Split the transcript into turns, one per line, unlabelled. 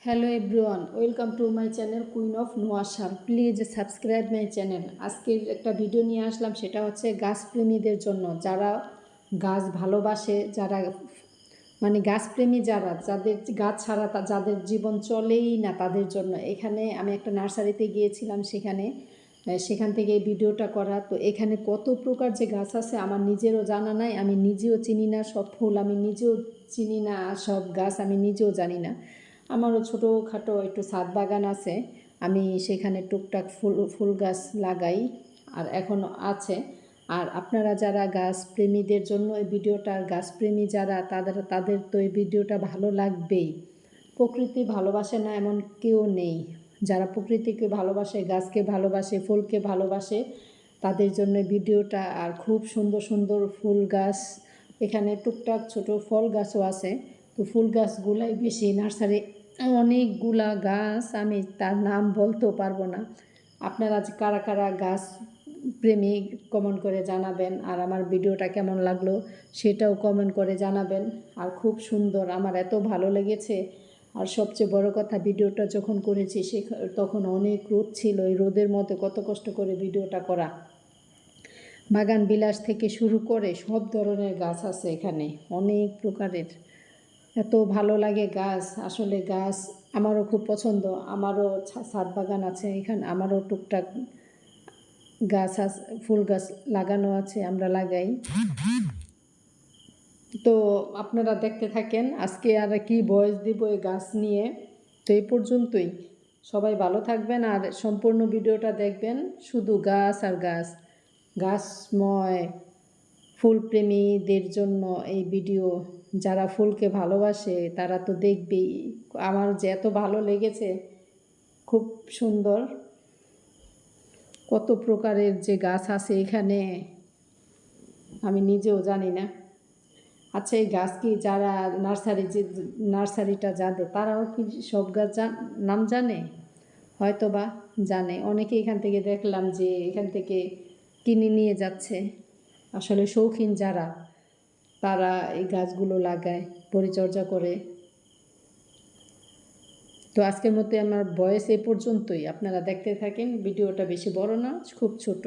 Hello everyone, welcome to my channel queen of নোয়াশার। Please subscribe my channel. আজকের একটা video নিয়ে আসলাম, সেটা হচ্ছে গাছপ্রেমীদের জন্য, যারা গাছ ভালোবাসে, যারা গাছপ্রেমী, যাদের গাছ ছাড়া যাদের জীবন চলেই না, তাদের জন্য। এখানে আমি একটা নার্সারিতে গিয়েছিলাম, সেখান থেকে এই ভিডিওটা করা। তো এখানে কত প্রকার যে গাছ আছে আমার নিজেরও জানা নাই, আমি নিজেও চিনি না সব ফুল, আমি নিজেও চিনি না সব গাছ, আমি নিজেও জানি না। আমারও ছোটোখাটো একটু ছাদ বাগান আছে, আমি সেখানে টুকটাক ফুল গাছ লাগাই, আর এখনও আছে। আর আপনারা যারা গাছপ্রেমীদের জন্য এই ভিডিওটা, গাছপ্রেমী যারা, তাদের তো এই ভিডিওটা ভালো লাগবেই। প্রকৃতি ভালোবাসে না এমন কেউ নেই। যারা প্রকৃতিকে ভালোবাসে, গাছকে ভালোবাসে, ফুলকে ভালোবাসে, তাদের জন্য ভিডিওটা। আর খুব সুন্দর সুন্দর ফুল গাছ, এখানে টুকটাক ছোট ফল গাছও আছে। তো ফুল গাছগুলাই বেশি, নার্সারি অনেকগুলা গাছ, আমি তার নাম বলতেও পারবো না। আপনারা কারা কারা গাছ প্রেমী কমেন্ট করে জানাবেন, আর আমার ভিডিওটা কেমন লাগলো সেটাও কমেন্ট করে জানাবেন। আর খুব সুন্দর, আমার এত ভালো লেগেছে। আর সবচেয়ে বড় কথা, ভিডিওটা যখন করেছি তখন অনেক রোদ ছিল, এই রোদের মধ্যে কত কষ্ট করে ভিডিওটা করা। বাগান বিলাস থেকে শুরু করে সব ধরনের গাছ আছে এখানে, অনেক প্রকারের। এত ভালো লাগে গাছ, আসলে গাছ আমারও খুব পছন্দ। আমারও ছাদ বাগান আছে এখানে, আমারও টুকটাক গাছ আছে, ফুল গাছ লাগানো আছে, আমরা লাগাই। তো আপনারা দেখতে থাকেন, আজকে আর কি ভয়েস দিব এই গাছ নিয়ে। তো এই পর্যন্তই, সবাই ভালো থাকবেন আর সম্পূর্ণ ভিডিওটা দেখবেন। শুধু গাছ আর গাছ, গাছময় ফুলপ্রেমীদের জন্য এই ভিডিও। যারা ফুলকে ভালোবাসে তারা তো দেখবেই। আমার যে এত ভালো লেগেছে, খুব সুন্দর, কত প্রকারের যে গাছ আছে এখানে আমি নিজেও জানি না। আচ্ছা, এই গাছ কি যারা নার্সারিটা যাদের, তারাও কি সব গাছ নাম জানে? হয়তো বা জানে। অনেকে এখান থেকে দেখলাম যে এখান থেকে কিনে নিয়ে যাচ্ছে। আসলে শৌখিন যারা, তারা এই গাছগুলো লাগায়, পরিচর্যা করে। তো আজকের মতো আমার ভয়েস এই পর্যন্তই, আপনারা দেখতে থাকেন। ভিডিওটা বেশি বড় না, খুব ছোট।